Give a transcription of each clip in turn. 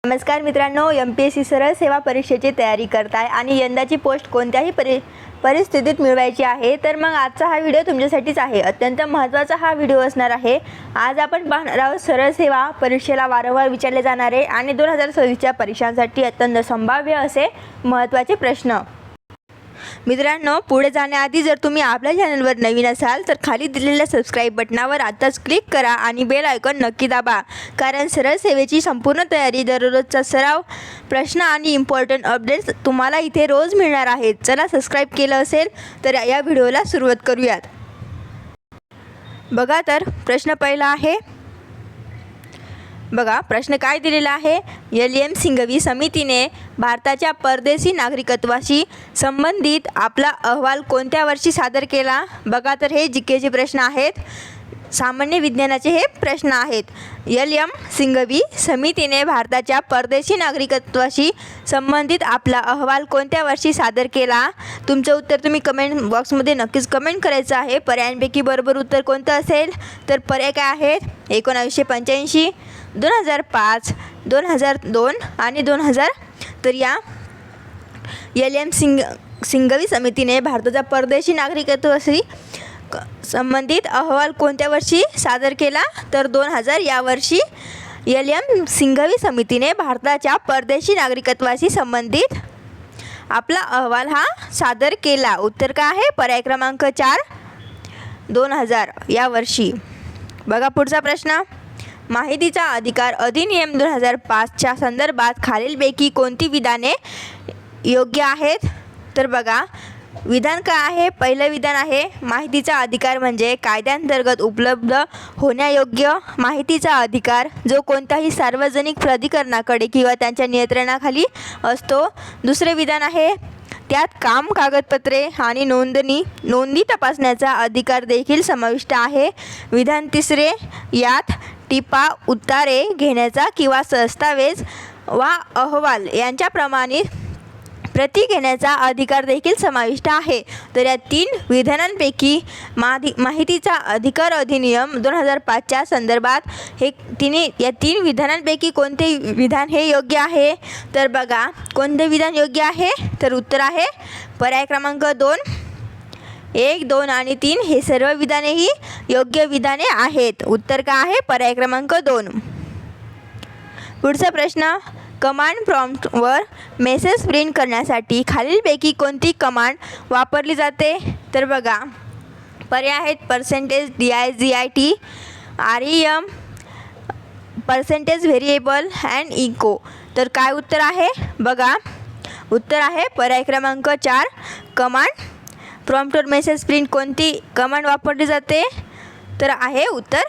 नमस्कार मित्रांनो, MPSC सरळ सेवा परीक्षेची तयारी करताय आणि यंदाची पोस्ट कोणत्याही परिस्थितीत मिळवायची आहे तर मग आजचा हा व्हिडिओ तुमच्यासाठीच आहे। अत्यंत महत्त्वाचा हा व्हिडिओ असणार आहे। आज आपण पाहणार आहोत सरळ सेवा परीक्षेला वारंवार विचारले जाणारे आणि 2026च्या परीक्षांसाठी अत्यंत संभाव्य असे महत्त्वाचे प्रश्न। मित्रांनो, पुढे जाण्याआधी जर तुम्ही आपल्या चॅनलवर नवीन असाल तर खाली दिलेल्या सबस्क्राईब बटनावर आत्ताच क्लिक करा आणि बेल आयकॉन नक्की दाबा, कारण सरळ सेवेची संपूर्ण तयारी, दररोजचा सराव, प्रश्न आणि इम्पॉर्टंट अपडेट्स तुम्हाला इथे रोज मिळणार आहेत। चला, सबस्क्राईब केलं असेल तर या व्हिडिओला सुरुवात करूयात। बघा तर प्रश्न पहिला आहे। बघा प्रश्न काय दिलेला आहे। LM सिंघवी समितीने भारताच्या परदेशी नागरिकत्वाशी संबंधित आपला अहवाल कोणत्या वर्षी सादर केला? बघा तर हे जीकेचे प्रश्न आहेत, सामान्य विज्ञानाचे हे प्रश्न आहेत। LM सिंघवी समितीने भारताच्या परदेशी नागरिकत्वाशी संबंधित आपला अहवाल कोणत्या वर्षी सादर केला? तुमचं उत्तर तुम्ही कमेंट बॉक्समध्ये नक्कीच कमेंट करायचं आहे। पर्यायांपैकी बरोबर उत्तर कोणतं असेल तर पर्याय काय आहेत? 1985, 2005, 2002 आणि 2000। तर या LM सिंघवी समितीने भारताच्या परदेशी नागरिकत्वाशी संबंधित अहवाल कोणत्या वर्षी सादर केला? तर 2000 या वर्षी LM सिंघवी समितीने भारताच्या परदेशी नागरिकत्वाशी संबंधित आपला अहवाल हा सादर केला। उत्तर काय आहे? पर्याय क्रमांक 4, 2000 या वर्षी। बघा पुढचा प्रश्न। माहितीचा अधिकार अधिनियम 2005च्या संदर्भात खालीलपैकी कोणती विधाने योग्य आहेत? तर बघा विधान काय आहे? पहिलं विधान आहे, माहितीचा अधिकार म्हणजे कायद्यांतर्गत उपलब्ध होण्यायोग्य माहितीचा अधिकार जो कोणत्याही सार्वजनिक प्राधिकरणाकडे किंवा त्यांच्या नियंत्रणाखाली असतो। दुसरे विधान आहे, त्यात काम, कागदपत्रे आणि नोंदी तपासण्याचा अधिकार देखील समाविष्ट आहे। विधान तिसरे, यात टिपा, उत्तरे घेण्याचा किंवा दस्तावेज वा अहवाल यांच्या प्रमाणित प्रती घेण्याचा अधिकार देखील समाविष्ट आहे। तर या 3 विधानांपैकी माहितीचा अधिकार अधिनियम 2005च्या संदर्भात या 3 विधानांपैकी कोणते विधान हे योग्य आहे? तर बघा कोणते विधान योग्य आहे? तर उत्तर आहे पर्याय क्रमांक 2, 1, 2 आणि 3 हे सर्व विधाने ही योग्य विधाने आहेत। उत्तर काय आहे? पर्याय क्रमांक 2। पुढचा प्रश्न, कमांड प्रॉम्प्टवर मेसेज प्रिंट करण्यासाठी खालीलपैकी कोणती कमांड वापरली जाते? तर बघा पर्याय आहेत %DIGIT, REM, %variable and echo। तर काय उत्तर आहे? बघा उत्तर आहे पर्याय क्रमांक 4, कमांड प्रॉम्प्टवर मेसेज प्रिंट कोणती कमांड वापरली जाते? तर आहे उत्तर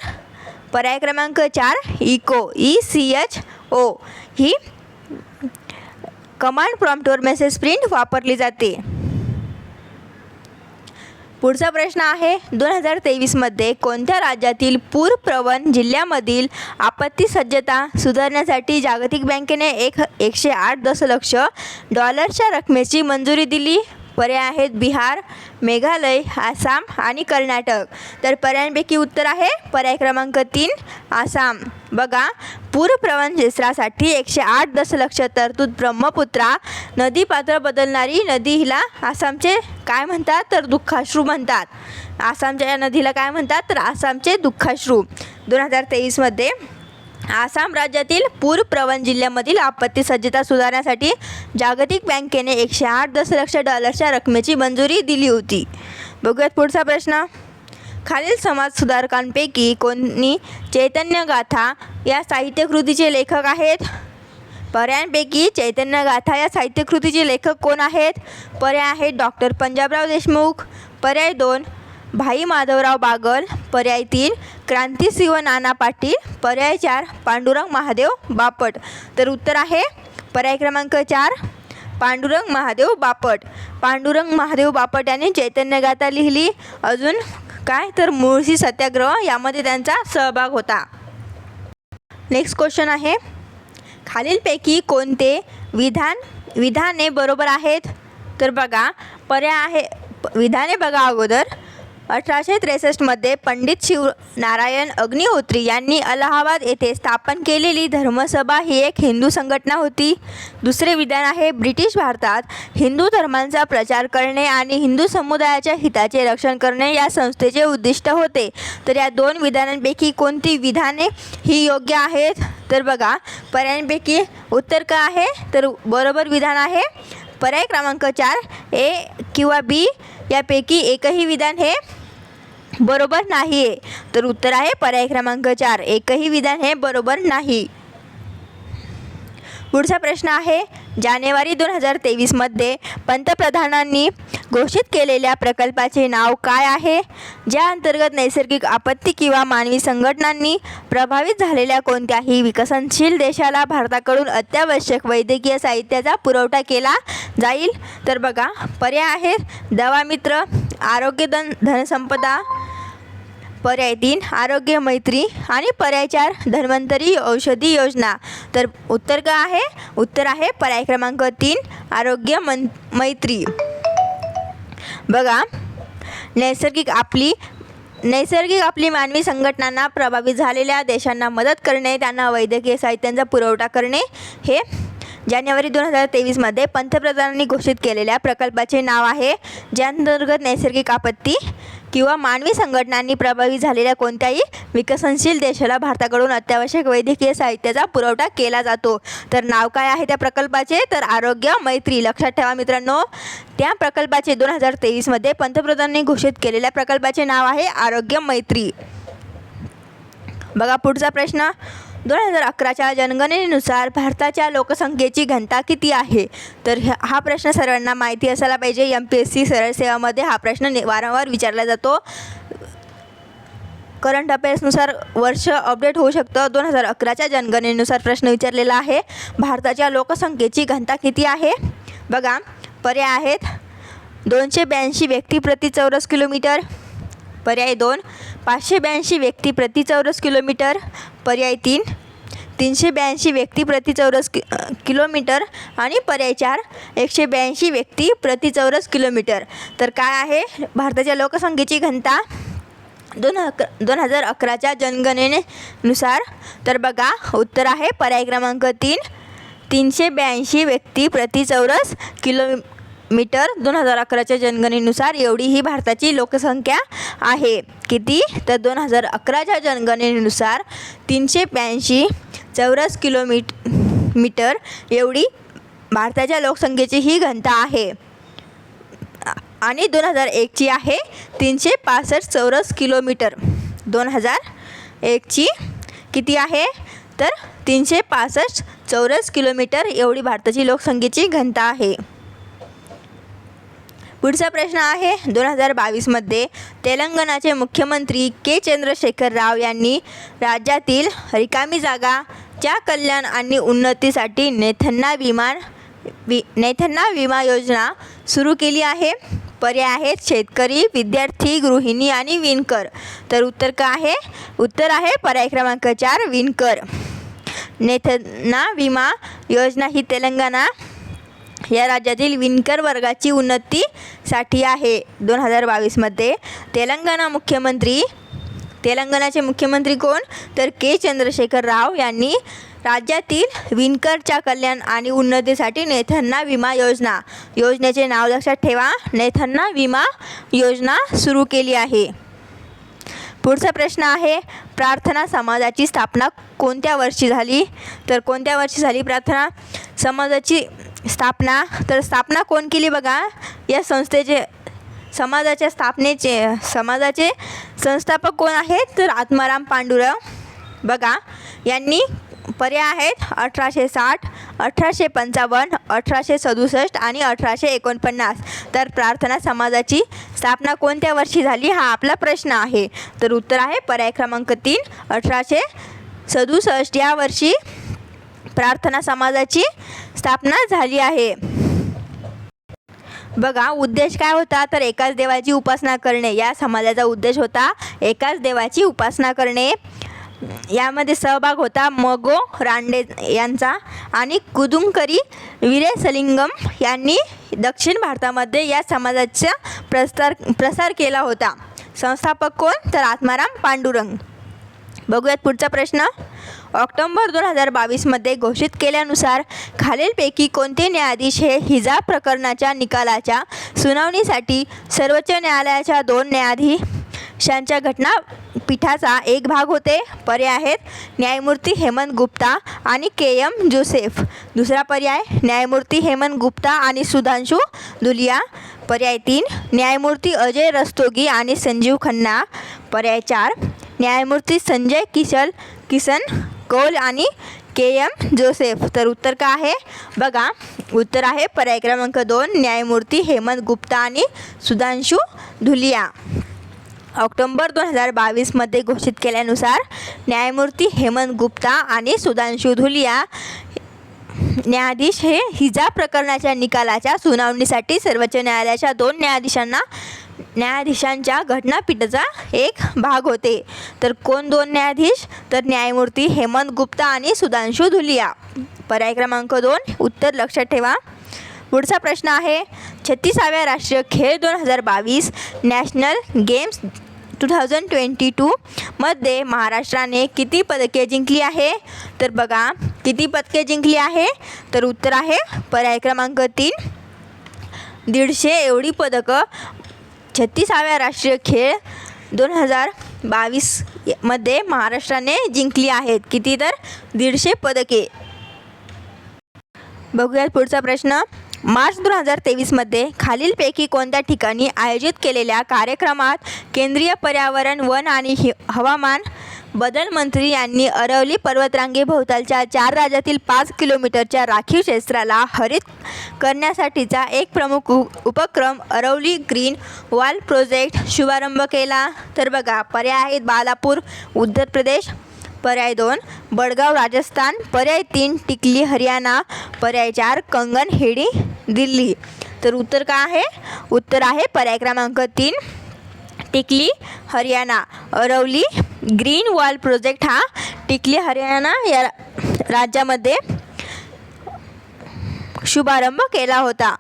पर्याय क्रमांक 4, ECHO, ECHO ही कमांड प्रॉम्प्टवर मेसेज प्रिंट वापरली जाते। पुढचा प्रश्न आहे, 2023मध्ये कोणत्या राज्यातील पूरप्रवण जिल्ह्यामधील आपत्ती सज्जता सुधारण्यासाठी जागतिक बँकेने 108 दशलक्ष डॉलर्सच्या रकमेची मंजुरी दिली? पर्याय आहेत बिहार, मेघालय, आसाम आणि कर्नाटक। तर पर्यायांपैकी उत्तर आहे पर्याय क्रमांक 3, आसाम। बघा पूरप्रवण क्षेत्रासाठी 108 दशलक्ष तरतूद ब्रह्मपुत्रा नदी पात्र बदलणारी नदी हिला आसामचे काय म्हणतात? तर दुःखाश्रू म्हणतात। आसामच्या या नदीला काय म्हणतात? तर आसामचे दुःखाश्रू। 2023मध्ये आसाम राज्यातील पूरप्रवण जिल्ह्यामधील आपत्ती सज्जता सुधारण्यासाठी जागतिक बँकेने 108 दशलक्ष डॉलर्सच्या रकमेची मंजुरी दिली होती। बघूयात पुढचा प्रश्न। खालील समाजसुधारकांपैकी कोणी चैतन्यगाथा या साहित्यकृतीचे लेखक आहेत? पर्यायांपैकी चैतन्यगाथा या साहित्यकृतीचे लेखक कोण आहेत? पर्याय आहेत डॉक्टर पंजाबराव देशमुख, पर्याय 2 भाई माधवराव बागल, पर्याय 3 क्रांतिसिंह नाना पाटील, पर्याय 4 पांडुरंग महादेव बापट। तर उत्तर आहे पर्याय क्रमांक 4, पांडुरंग महादेव बापट। पांडुरंग महादेव बापट यांनी चैतन्यगाथा लिहिली। अजून काय तर मुळशी सत्याग्रह यामध्ये त्यांचा सहभाग होता। नेक्स्ट क्वेश्चन आहे, खालीलपैकी कोणते विधाने बरोबर आहेत? तर बघा पर्याय आहे विधाने बघा अगोदर, 1863मध्ये पंडित शिवनारायण अग्निहोत्री यांनी अलाहाबाद येथे स्थापन केलेली धर्मसभा ही एक हिंदू संघटना होती. दुसरे विधान आहे, ब्रिटिश भारतात हिंदू धर्मांचा प्रचार करणे आणि हिंदू समुदायाच्या हिताचे रक्षण करणे या संस्थेचे उद्दिष्ट होते. तर या दोन विधानांपैकी कोणती विधाने ही योग्य आहेत? तर बघा, पर्यायांपैकी उत्तर काय आहे? तर बरोबर विधान आहे पर्याय क्रमांक 4, ए किंवा बी यापैकी एकही विधान हे बरोबर नाही आहे. तर उत्तर आहे पर्याय क्रमांक 4, एकही विधान हे बरोबर नाही. पुढचा प्रश्न आहे, जानेवारी 2023मध्ये पंतप्रधानांनी घोषित केलेल्या प्रकल्पाचे नाव काय आहे? ज्या अंतर्गत नैसर्गिक आपत्ती किंवा मानवी संघटनांनी प्रभावित झालेल्या कोणत्याही विकसनशील देशाला भारताकडून अत्यावश्यक वैद्यकीय साहित्याचा पुरवठा केला जाईल. तर बघा, पर्याय आहेत दवा मित्र, आरोग्य धनसंपदा, पर्याय 3 आरोग्य मैत्री आणि पर्याय 4 धन्वंतरी औषधी योजना. तर उत्तर काय आहे? उत्तर आहे पर्याय क्रमांक 3 आरोग्य मैत्री. बघा, नैसर्गिक आपली मानवी संघटनांना प्रभावित झालेल्या देशांना मदत करणे, त्यांना वैद्यकीय साहित्यांचा पुरवठा करणे हे जानेवारी 2023मध्ये पंतप्रधानांनी घोषित केलेल्या प्रकल्पाचे नाव आहे. ज्या अंतर्गत नैसर्गिक आपत्ती किंवा मानवी संघटनांनी प्रभावित झालेल्या कोणत्याही विकसनशील देशाला भारताकडून अत्यावश्यक वैद्यकीय साहित्याचा पुरवठा केला जातो. तर नाव काय आहे त्या प्रकल्पाचे? तर आरोग्य मैत्री. लक्षात ठेवा मित्रांनो, त्या प्रकल्पाचे 2023मध्ये पंतप्रधानांनी घोषित केलेल्या प्रकल्पाचे नाव आहे आरोग्य मैत्री. बघा, पुढचा प्रश्न, 2011च्या जनगणनेनुसार भारताच्या लोकसंख्येची घनता किती आहे? तर हा प्रश्न सर्वांना माहिती असायला पाहिजे. MPSC सरळ सेवामध्ये हा प्रश्न वारंवार विचारला जातो. करंट अफेअर्सनुसार वर्ष अपडेट होऊ शकतं. 2011च्या जनगणनेनुसार प्रश्न विचारलेला आहे, भारताच्या लोकसंख्येची घनता किती आहे? बघा, पर्याय आहेत 282 व्यक्ती प्रति चौरस किलोमीटर, पर्याय 2 582 व्यक्ती प्रति चौरस किलोमीटर, पर्याय 3 382 व्यक्ती प्रति चौरस किलोमीटर आणि पर्याय 4 182 व्यक्ती प्रति चौरस किलोमीटर. तर काय आहे भारताच्या लोकसंख्येची घनता 2011च्या जनगणनेनुसार? तर बघा, उत्तर आहे पर्याय क्रमांक 3 382 व्यक्ती प्रति चौरस किलोमीटर. 2011च्या जनगणनेनुसार एवढी ही भारताची लोकसंख्या आहे. किती? तर 2011च्या जनगणनेनुसार 382 चौरस किलोमीटर एवढी भारताच्या लोकसंख्येची ही घनता आहे. आणि 2001ची आहे 365 चौरस किलोमीटर. 2001ची किती आहे? तर 365 चौरस किलोमीटर एवढी भारताची लोकसंख्येची घनता आहे. पुढचा प्रश्न आहे, 2022मध्ये तेलंगणाचे मुख्यमंत्री के. चंद्रशेखर राव यांनी राज्यातील रिकामी जागाच्या कल्याण आणि उन्नतीसाठी नैथन्ना विमा योजना सुरू केली आहे. पर्याय आहेत शेतकरी, विद्यार्थी, गृहिणी आणि विणकर. तर उत्तर काय आहे? उत्तर आहे पर्याय क्रमांक 4 विणकर. नैथन्ना विमा योजना ही तेलंगणा या राज्यातील विणकर वर्गाची उन्नतीसाठी आहे. 2022मध्ये तेलंगणाचे मुख्यमंत्री कोण? तर के. चंद्रशेखर राव यांनी राज्यातील विणकरच्या कल्याण आणि उन्नतीसाठी नैथन्ना विमा योजनेचे नाव लक्षात ठेवा, नैथन्ना विमा योजना सुरू केली आहे. पुढचा प्रश्न आहे, प्रार्थना समाजाची स्थापना कोणत्या वर्षी झाली? तर कोणत्या वर्षी झाली प्रार्थना समाजाची स्थापना? तर स्थापना कोण केली? बघा, या समाजाचे संस्थापक कोण आहेत? तर आत्माराम पांडुरंग. बघा, यांनी पर्याय आहेत 1860, 1855, 1867 आणि 1849. तर प्रार्थना समाजाची स्थापना कोणत्या वर्षी झाली हा आपला प्रश्न आहे. तर उत्तर आहे पर्याय क्रमांक 3 1867 या वर्षी प्रार्थना समाजाची स्थापना झाली आहे. बघा, उद्देश काय होता? तर एकाच देवाची उपासना करणे. या समाजाचा उद्देश होता एकाच देवाची उपासना करणे. यामध्ये सहभाग होता मगो रांडे यांचा आणि कुदुमकरी वीरेसलिंगम यांनी दक्षिण भारतामध्ये या समाजाचा प्रसार केला होता. संस्थापक कोण? तर आत्माराम पांडुरंग. बघूयात पुढचा प्रश्न. ऑक्टोबर 2022मध्ये घोषित केल्यानुसार खालीलपैकी कोणते न्यायाधीश हे हिजाब प्रकरणाच्या निकालाच्या सुनावणीसाठी सर्वोच्च न्यायालयाच्या 2 न्यायाधीशांच्या घटनापीठाचा एक भाग होते? पर्याय आहेत न्यायमूर्ती हेमंत गुप्ता आणि के.एम. जोसेफ. दुसरा पर्याय न्यायमूर्ती हेमंत गुप्ता आणि सुधांशु धुलिया. पर्याय 3 न्यायमूर्ती अजय रस्तोगी आणि संजीव खन्ना. पर्याय 4 न्यायमूर्ती संजय किसन कौल आणि के.एम. जोसेफ. तर उत्तर काय आहे? बघा, उत्तर आहे पर्याय क्रमांक 2 न्यायमूर्ती हेमंत गुप्ता आणि सुधांशु धुलिया. ऑक्टोबर 2022मध्ये घोषित केल्यानुसार न्यायमूर्ती हेमंत गुप्ता आणि सुधांशु धुलिया न्यायाधीश हे हिजाब प्रकरणाच्या निकालाच्या सुनावणीसाठी सर्वोच्च न्यायालयाच्या 2 न्यायाधीशांच्या घटनापीठाचा एक भाग होते. तर कोण 2 न्यायाधीश? तर न्यायमूर्ती हेमंत गुप्ता आणि सुधांशु धुलिया. पर्याय क्रमांक 2 उत्तर लक्षात ठेवा. पुढचा प्रश्न आहे 36व्या राष्ट्रीय खेळ 2022 नॅशनल गेम्स 2022 मध्ये महाराष्ट्राने किती पदके जिंकली आहे? तर बघा, किती पदके जिंकली आहे? तर उत्तर आहे पर्याय क्रमांक 3 150 एवढी पदकं 36व्या राष्ट्रीय खेळ 2022 मध्ये महाराष्ट्राने जिंकली आहेत. किती? तर 150 पदके. बघूयात पुढचा प्रश्न. मार्च 2023मध्ये खालीलपैकी कोणत्या ठिकाणी आयोजित केलेल्या कार्यक्रमात केंद्रीय पर्यावरण, वन आणि हवामान बदल मंत्री यांनी अरवली पर्वतरांगेभोवतालच्या 4 राज्यातील 5 किलोमीटरच्या राखीव क्षेत्राला हरित करण्यासाठीचा एक प्रमुख उपक्रम अरवली ग्रीन वॉल प्रोजेक्ट शुभारंभ केला? तर बघा, पर्याय आहेत बालापूर उत्तर प्रदेश. पर्याय 2 बडगाव राजस्थान. पर्याय 3 टिकली हरियाणा. पर्याय 4 कंगन हेडी दिल्ली. तर उत्तर काय आहे? उत्तर आहे पर्याय क्रमांक 3 टिकली Haryana. Aravalli green wall project हा टिकली हरियाणा या राज्यामध्ये शुभारंभ केला होता.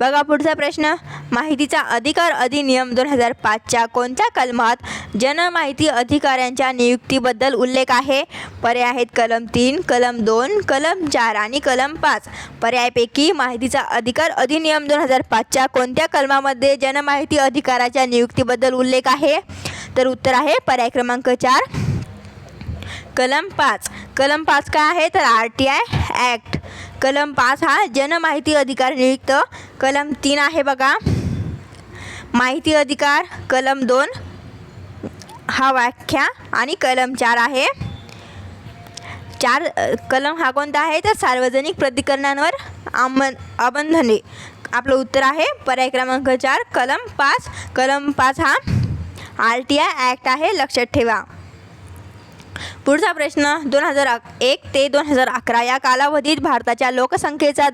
बघा पुढचा प्रश्न. माहितीचा अधिकार अधिनियम 2005च्या कोणत्या कलमात जनमाहिती अधिकाऱ्यांच्या नियुक्तीबद्दल उल्लेख आहे? पर्याय आहेत कलम 3, कलम 2, कलम 4 आणि कलम 5. पर्यायपैकी माहितीचा अधिकार अधिनियम 2005च्या कोणत्या कलमामध्ये जनमाहिती अधिकाराच्या नियुक्तीबद्दल उल्लेख आहे? तर उत्तर आहे पर्याय क्रमांक 4 कलम 5. कलम 5 काय आहे? तर RTI ॲक्ट. कलम 5 हा जनमाहिती अधिकार नियुक्त. कलम 3 आहे बघा माहिती अधिकार. कलम 2 हा व्याख्या आणि कलम 4 आहे 4 कलम हा कोणता आहे? तर सार्वजनिक प्रतिकरणांवर अबंधने. आपलं उत्तर आहे पर्याय क्रमांक 4 कलम 5. कलम 5 हा RTI ॲक्ट आहे, लक्षात ठेवा. पुढचा प्रश्न. 2001 ते 2011 या कालावधीत भारताच्या लोकसंख्येचा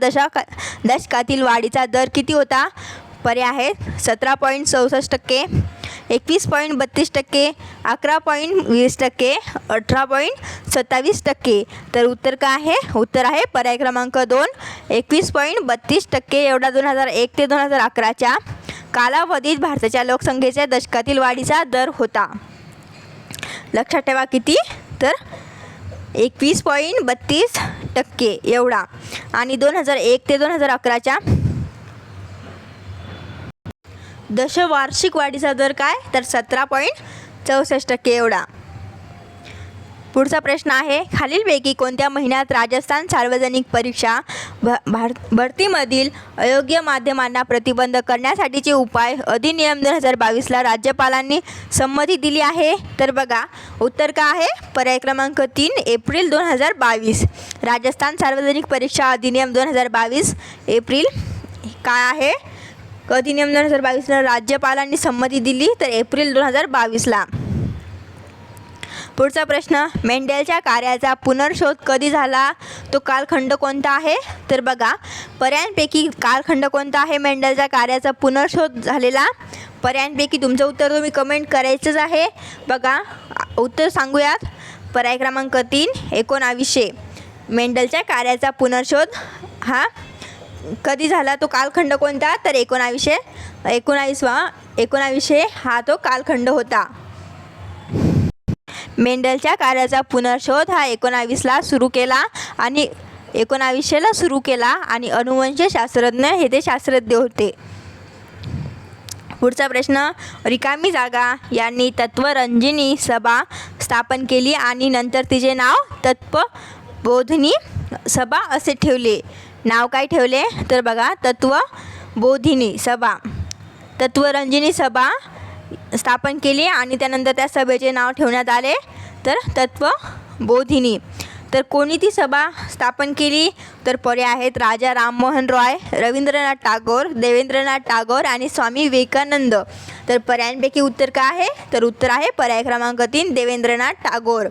दशकातील वाढीचा दर किती होता? पर्याय आहेत 17.64%, 21.32%, 11.20%, 18.27%. तर उत्तर काय आहे? उत्तर आहे पर्याय क्रमांक 2 21.32%. एवढा 2001 ते 2011च्या कालावधीत भारताच्या लोकसंख्येच्या दशकातील वाढीचा दर होता. लक्षात ठेवा किती? तर 21.32% एवढा. आणि 2001 ते 2011च्या दशवार्षिक वाढीचा दर काय? तर 17.64% एवढा. पुढचा प्रश्न आहे खालीलपैकी कोणत्या महिन्यात राजस्थान सार्वजनिक परीक्षा भरतीमधील अयोग्य माध्यमांना प्रतिबंध करण्यासाठीचे उपाय अधिनियम 2022ला राज्यपालांनी संमती दिली आहे? तर बघा उत्तर काय आहे? पर्याय क्रमांक 3 एप्रिल 2022. राजस्थान सार्वजनिक परीक्षा अधिनियम 2022 एप्रिल काय आहे? अधिनियम 2022ला राज्यपालांनी संमती दिली तर एप्रिल 2022ला. पुढचा प्रश्न. मेंडेलच्या कार्याचा पुनर्शोध कधी झाला? तो कालखंड कोणता आहे? तर बघा पर्यायांपैकी कालखंड कोणता आहे मेंडेलच्या कार्याचा पुनर्शोध झालेला? पर्यायांपैकी तुमचं उत्तर तुम्ही कमेंट करायचंच आहे. बघा उत्तर सांगूयात. पर्याय क्रमांक 3 1900. मेंडेलच्या कार्याचा पुनर्शोध हा कधी झाला? तो कालखंड कोणता? तर 1919वा 1900 हा तो कालखंड होता. मेंडलच्या कार्याचा पुनर्शोध हा 1919ला सुरू केला आणि 1900ला सुरू केला आणि अनुवंशशास्त्रज्ञ हे ते शास्त्रज्ञ होते. पुढचा प्रश्न, रिकामी जागा यांनी तत्वरंजनी सभा स्थापन केली आणि नंतर तिचे नाव तत्वबोधिनी सभा असे ठेवले. नाव काय ठेवले तर बघा, तत्वबोधिनी सभा. तत्वरंजनी सभा स्थापन केली आणि त्यानंतर त्या सभेचे नाव ठेवण्यात आले तर तत्वबोधिनी. तर कोणी ती सभा स्थापन केली तर पर्याय आहेत राजा राममोहन रॉय, रवींद्रनाथ टागोर, देवेंद्रनाथ टागोर आणि स्वामी विवेकानंद. तर पर्यायांपैकी उत्तर काय आहे तर उत्तर आहे पर्याय क्रमांक 3 देवेंद्रनाथ टागोर.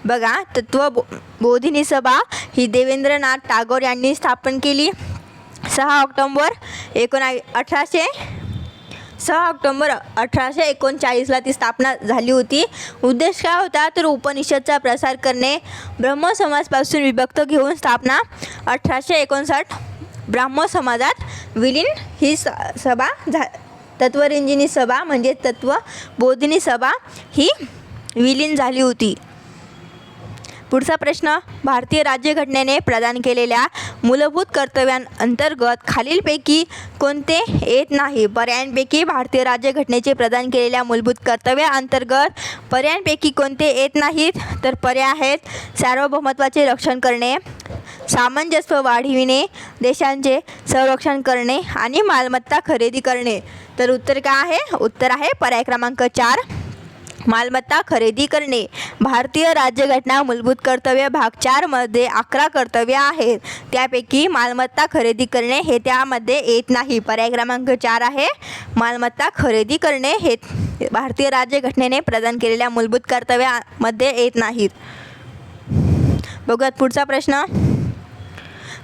बघा, तत्वबोधिनी सभा ही देवेंद्रनाथ टागोर यांनी स्थापन केली. 6 ऑक्टोबर 1839ला ती स्थापना झाली होती. उद्देश काय होता तर उपनिषदचा प्रसार करणे. ब्रह्मसमाजापासून विभक्त घेऊन स्थापना. 1859 ब्राह्मसमाजात विलीन ही सभा तत्वरंजनी सभा म्हणजे तत्वबोधिनी सभा ही विलीन झाली होती. पुढचा प्रश्न, भारतीय राज्यघटनेने प्रदान केलेल्या मूलभूत कर्तव्यांअंतर्गत खालीलपैकी कोणते येत नाही. पर्यायांपैकी भारतीय राज्यघटनेचे प्रदान केलेल्या मूलभूत कर्तव्यांअंतर्गत पर्यायांपैकी कोणते येत नाहीत तर पर्याय आहेत सार्वभौमत्वाचे रक्षण करणे, सामंजस्य वाढविणे, देशांचे संरक्षण करणे आणि मालमत्ता खरेदी करणे. तर उत्तर काय आहे उत्तर आहे पर्याय क्रमांक 4 मालमत्ता खरेदी करणे. भारतीय राज्यघटना मूलभूत कर्तव्य भाग 4 मध्ये 11 कर्तव्य आहेत. त्यापैकी मालमत्ता खरेदी करणे हे त्यामध्ये येत नाही. पर्याय क्रमांक 4 आहे मालमत्ता खरेदी करणे हे भारतीय राज्यघटनेने प्रदान केलेल्या मूलभूत कर्तव्यामध्ये येत नाहीत. बघूयात पुढचा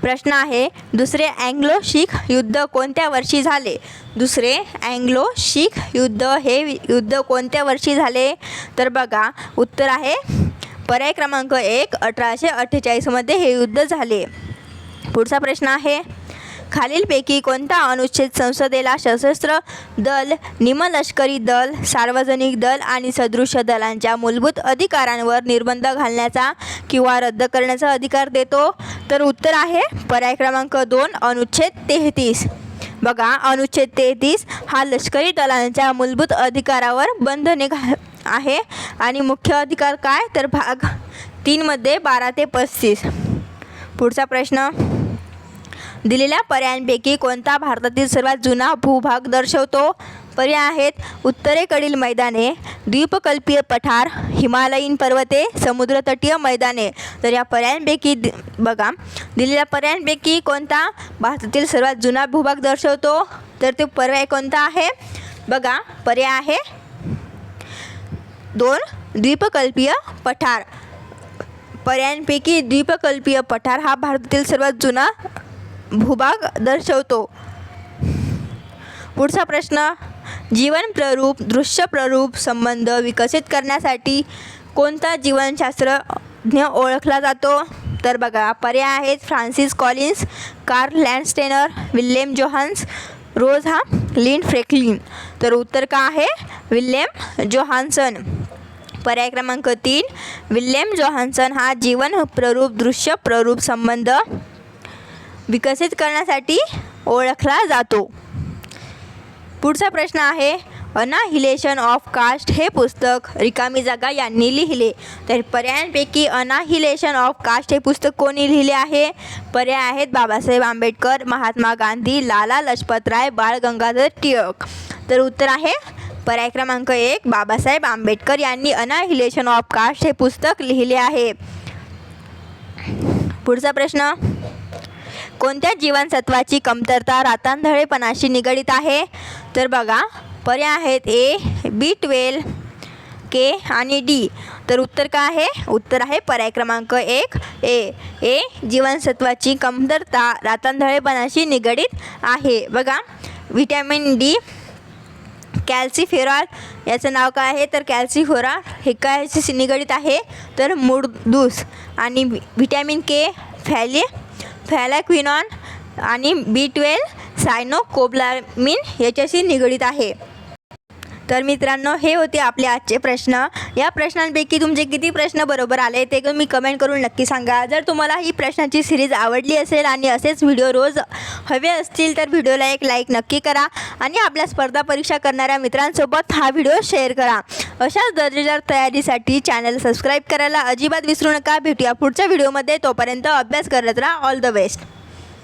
प्रश्न आहे, दुसरे अँग्लो शीख युद्ध कोणत्या वर्षी झाले. दुसरे अँग्लो शीख युद्ध हे युद्ध कोणत्या वर्षी झाले तर बघा, उत्तर आहे पर्याय क्रमांक 1 1848 मध्ये हे युद्ध झाले. पुढचा प्रश्न आहे, खालीलपैकी कोणता अनुच्छेद संसदेला सशस्त्र दल, निमलष्करी दल, सार्वजनिक दल आणि सदृश दलांच्या मूलभूत अधिकारांवर निर्बंध घालण्याचा किंवा रद्द करण्याचा अधिकार देतो. तर उत्तर आहे पर्याय क्रमांक 2 अनुच्छेद 33. बघा, अनुच्छेद 33 हा लष्करी दलांच्या मूलभूत अधिकारावर बंधने आहे आणि मुख्य अधिकार काय तर भाग 3 मध्ये 12 ते 35. पुढचा प्रश्न, दिलेल्या पर्यायांपैकी कोणता भारतातील सर्वात जुना भूभाग दर्शवतो. पर्याय आहेत उत्तरेकडील मैदाने, द्वीपकल्पीय पठार, हिमालयीन पर्वते, समुद्रतटीय मैदाने. तर या पर्यायांपैकी बघा, दिलेल्या पर्यायांपैकी कोणता भारतातील सर्वात जुना भूभाग दर्शवतो तर ते पर्याय कोणता आहे. बघा, पर्याय आहे 2 द्वीपकल्पीय पठार. पर्यायांपैकी द्वीपकल्पीय पठार हा भारतातील सर्वात जुना भूभाग दर्शवतो. पुढचा प्रश्न, जीवन प्ररूप दृश्य प्ररूप संबंध विकसित करण्यासाठी कोणता जीवनशास्त्रज्ञ ओळखला जातो. तर बघा, पर्याय आहेत Francis Collins, Karl Landsteiner, William Johannes, Rosalind Franklin. तर उत्तर काय आहे विल्यम जोहान्सन. पर्याय क्रमांक 3 विल्यम जोहान्सन हा जीवन प्ररूप दृश्य प्ररूप संबंध विकसित करण्यासाठी ओळखला जातो. पुढचा प्रश्न आहे, अनाहिलेशन ऑफ कास्ट हे पुस्तक रिकामी जागा यांनी लिहिले. तर पर्यायांपैकी अनाहिलेशन ऑफ कास्ट हे पुस्तक कोणी लिहिले आहे. पर्याय आहेत बाबासाहेब आंबेडकर, महात्मा गांधी, लाला लजपतराय, बाळ गंगाधर टिळक. तर उत्तर आहे पर्याय क्रमांक 1 बाबासाहेब आंबेडकर यांनी अनाहिलेशन ऑफ कास्ट हे पुस्तक लिहिले आहे. पुढचा प्रश्न, कोणत्या जीवनसत्वाची कमतरता रातआंधळेपणाशी निगडीत आहे. तर बघा, पर्याय आहेत ए, B12, के आणि डी. तर उत्तर काय आहे उत्तर आहे पर्याय क्रमांक 1 ए जीवनसत्वाची कमतरता रातआंधळेपणाशी निगडीत आहे. बघा, व्हिटॅमिन डी, कॅल्सिफेरॉल याचं नाव काय आहे तर कॅल्सिफेरॉल हे काय निगडीत आहे तर मूळदूस. आणि व्हिटॅमिन के फॅलॅक्विनॉन आणि B12 सायनोकोबॅलामिन याच्याशी निगडीत आहे. तर मित्रांनो, हे होते आपले आजचे प्रश्न. या प्रश्नांपैकी तुमचे किती प्रश्न बरोबर आले ते तुम्ही कमेंट करून नक्की सांगा. जर तुम्हाला ही प्रश्नांची सिरीज आवडली असेल आणि असेच व्हिडिओ रोज हवे असतील तर व्हिडिओला एक लाईक नक्की करा आणि आपल्या स्पर्धा परीक्षा करणाऱ्या मित्रांसोबत हा व्हिडिओ शेअर करा. अशाच दर्जेदार तयारीसाठी चॅनल सबस्क्राईब करायला अजिबात विसरू नका. भेटूया पुढच्या व्हिडिओमध्ये. तोपर्यंत अभ्यास करत राहा. All the best.